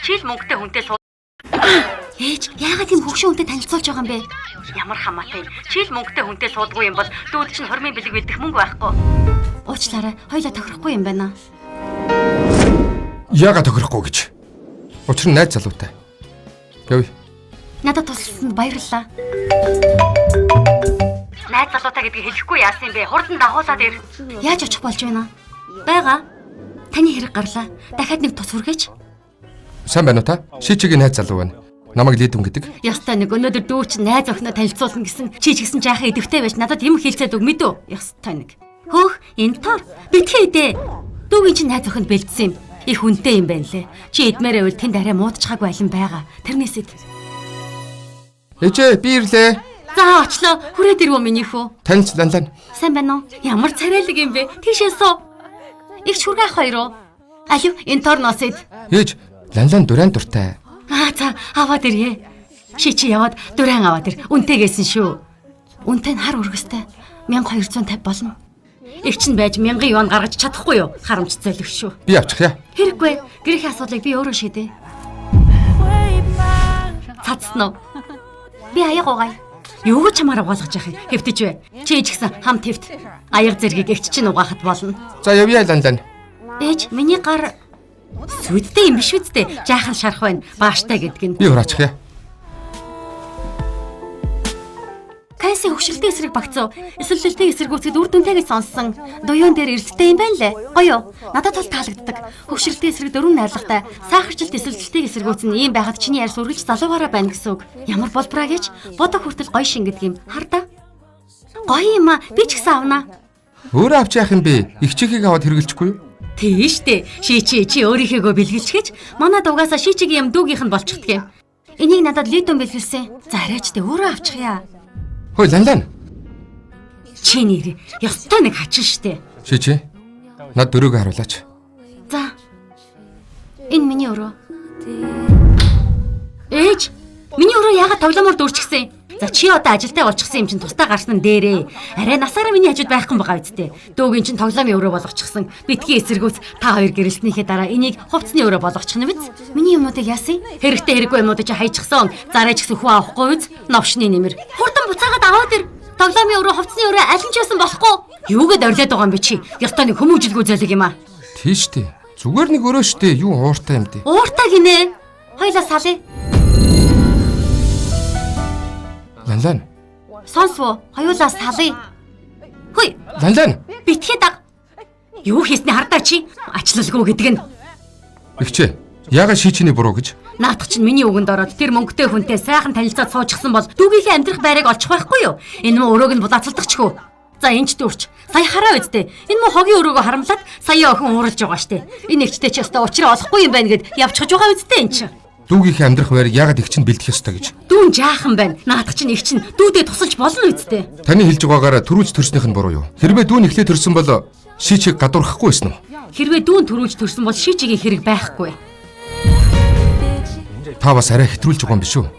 Чи л мөнгөтэй хүнтэй сууд. Ээж, яагаад тийм хөвгшин хүнтэй танилцуулж байгаа юм бэ? Ямар хамаатай. Чи л мөнгөтэй хүнтэй суудгүй юм бол дүүд чинь хормын бэлэг бэлдэх мөнгө байхгүй. Уучлаарай, хоёлаа тохирохгүй юм байна. Яагаад тохирохгүй гэж? Учир нь найз залуутай. Явъя. Надад тусласанд баярлалаа. Найз залуутай гэдгийг хэлэхгүй яасан юм бэ? Хурдан дагуулад ир. Яаж очих болж байна? Бага. Таны хэрэг гарлаа. Дахиад нэг тус хүргээч. Сайн байна уу та? Шичигийн найз залуу байна. Намайг Лидүн гэдэг. Ястай нэг өнөөдөр дүү чинь найз охиноо танилцуулна гэсэн чи ч гэсэн жаахан идэвхтэй байж надад юм хэлцээд өг мэдүү. Ястай нэг. Хөөх, энэ тор. Битгий дээ. Дүүгийн чинь найз охинд бэлдсэн юм. Их үнэтэй юм байна лээ. Чи идмээрээ үл тэнд арай муудчихаагүй алин байгаа. Тэрнээс ид. Ээжээ, би ирлээ. За очлоо. Хүрээд ирвөө миний хүү. Таньч Ланлан. Сайн байна уу? Ямар царайлаг юм бэ? Тийшээ суу. Их шүргээ хоёр уу? Алив, энэ торноос ид. Ээж, Ланлан дураан дуртай. За аваад ирье. Чи яваад дураан аваад ир. Үнтэйгээсэн шүү. Үнтэй нь хар өргөстэй 1250 болно. Их чинь байж 1000 юан гаргаж чадахгүй юу? Харамч зөөлөв шүү. Би авчихъя. Хэрэггүй. Гэрийн асуудлыг би өөрөө шийдээ. Цацсан уу? Би аяг угаая. Юу ч чамаар угаалгаж яах юм. Хэвтэж бай. Чи ч гэсэн хам твт. Аяг зэргийг эгч чинь угаахад болно. За явъя Ланлан. Ээж, миний гар сүдтэй юм биш үсттэй. Жаахан шарах байна. Бааштай гэдэг нь. Би ураачихъя. Кайси хөвшилтэй эсрэг багцуу. Эсвэлтэй эсэргүүцэд үр дүнтэйгээ сонссон. Дуюун дээр эрэлттэй юм байна лээ. Гоё. Надад бол таалагддаг. Хөвшилтэй эсрэг дөрвөн найрлагатай. Сахарчлалт эсвэлтэй эсэргүүцэн ийм байхад чиний ярь сүргэж залуугаараа байна гэсэн үг. Ямар болбраа гэж бодох хүртэл гоё шингэдэг юм. Хардаа. Гоё юм аа. Би ч гэсэн авнаа. Өөрөө авч яах юм бэ? Их чихийг аваад хэрэглэчихгүй юу? Тийштэй. Чи өөрийнхөө бэлгэлчгэж манай дугаасаа шичигийн юм дүүгийнх нь болчихдаг юм. Энийг надад Лидүн бэлгэлсэн. За арайчтай өөрөө авчихъя. Хөөе Ланлан. Чи нэр ёстой нэг хачин штэ. Шичи. Над дөрөөгөө харуулаач. За. Энэ миний өрөө. Ээж, миний өрөө яагаад тоглоомор дүүрчихсэн? За чи одоо ажилдаа болчихсон юм чинь тусдаа гарсан нь дээрээ. Арай насаараа миний хажууд байхгүй байгаа үсттэй. Дөөгийн чинь тоглоомын өрөө болгочихсон. Битгий эсэргүүц та хоёр гэрэлснийхээ дараа энийг хувцсны өрөө болгочих нь биз? Миний юмнуудыг яасан? Хэрэгтэй хэрэггүй юмнуудыг чи хайчихсан. Зараач гэсэн хүү авахгүй биз? Новшны нэмэр. Хурдан буцаагаад аваад ир. Тоглоомын өрөө, хувцсны өрөө аль нь ч байсан болохгүй. Юугээд орлоод байгаа юм бэ чи? Ёстой нэг хүмүүжилгүй золиг юм аа. Тийш дээ. Зүгээр нэг өрөө штэ. Юу ууртай юм дээ. Ууртай гинэ. Хоёлаа салъя. Ланлан. Сонсвоо, хоёулаа салъя. Хүй. Ланлан. Битгий даг. Юу хийсний хардаа чи? Ачлалгүй гэдэг нь. Игчээ. Яагаад шичиний буруу гэж? Наадах чинь миний үгэнд ороод тэр мөнгөтэй хүнтэй сайхан танилцаад суучихсан бол дүүгийнхээ амьдрах байрыг олчих байхгүй юу? Энэ мө өрөөг нь булаацалдагчгүй. За энэ ч дүүрч. Сая хараа үздэй. Энэ мө хогийн өрөөгөө харамлаад сая охин ууралж байгаа штэ. Энэ нэгчтэй ч өстой учраа олохгүй юм байна гэд явчихж байгаа үздэй энэ чинь. Дүүгийнхээ амьдрах байрыг яагаад их чинь бэлдэх ёстой гэж? Дүүн жаахан байна. Наадах чинь их чинь дүүдээ тусалж болно үздэй. Таны хэлж байгаагаар төрүүлж төрснийх нь буруу юу? Хэрвээ дүүн ихлэ төрсөн бол шичиг гадуурхахгүй байсан уу? Хэрвээ дүүн төрүүлж төрсөн бол шичигийн хэрэг байхгүй. Та бас арай хэтрүүлж байгаа юм биш үү?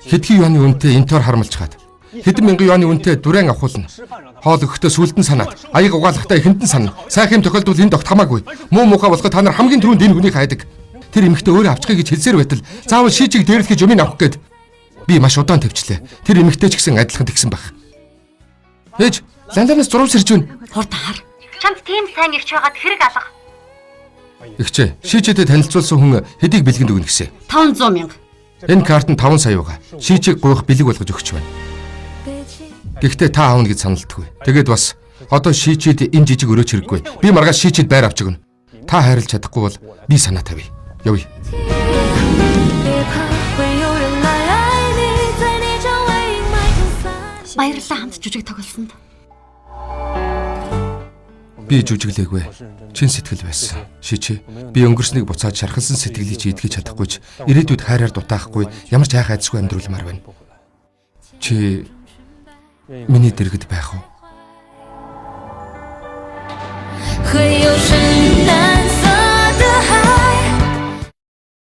Хэдхэн юаны үнэтэй энтоор харамлж хаад. Хэдэн мянган юаны үнэтэй дүрэн авахулна. Хоол өгөхдөө сүлдэн санаад, аяг угаалгахдаа ихэндэн санана. Сайхан юм тохиолдвол энд огт хамаагүй. Муу муухай болоход та нар хамгийн түрүүнд энэ хүнийг хайдаг. Тэр эмэгтэй өөрөө авчихъя гэж хэлсээр байтал заавал шичиг дээрлэхэж юмыг авах гээд би маш удаан тавьчлаа. Тэр эмэгтэй ч гэсэн адилхан тэгсэн байх. Ээж, Ланланаас зураг сэрж байна. Хурдан хар. Чамд тийм сайн ихч байгаад хэрэг алга. Игчээ, шичидэд танилцуулсан хүн хэдийг бэлгэнд өгнө гэсэн. 500,000. Энэ карт нь 5 сая байгаа. Шичиг гуйх бэлэг болгож өгч байна. Гэхдээ та аавна гэж саналтгүй. Тэгээд бас одоо шичид энэ жижиг өрөөч хэрэггүй. Би маргааш шичид байр авч өгнө. Та хайрлаж чадахгүй бол би санаа тавья. Явъя. Баярлалаа хамт жүжиг тоглосонд. Би жүжиглээгүй. Чин сэтгэл байсан. Шичи. Би өнгөрснийг буцаад шархалсан сэтгэлийг чи идэхэж чадахгүй ч ирээдүйд хайраар дутаахгүй ямар ч хайх айдасгүй амьдруулмаар байна. Чи миний дэргэд байх уу?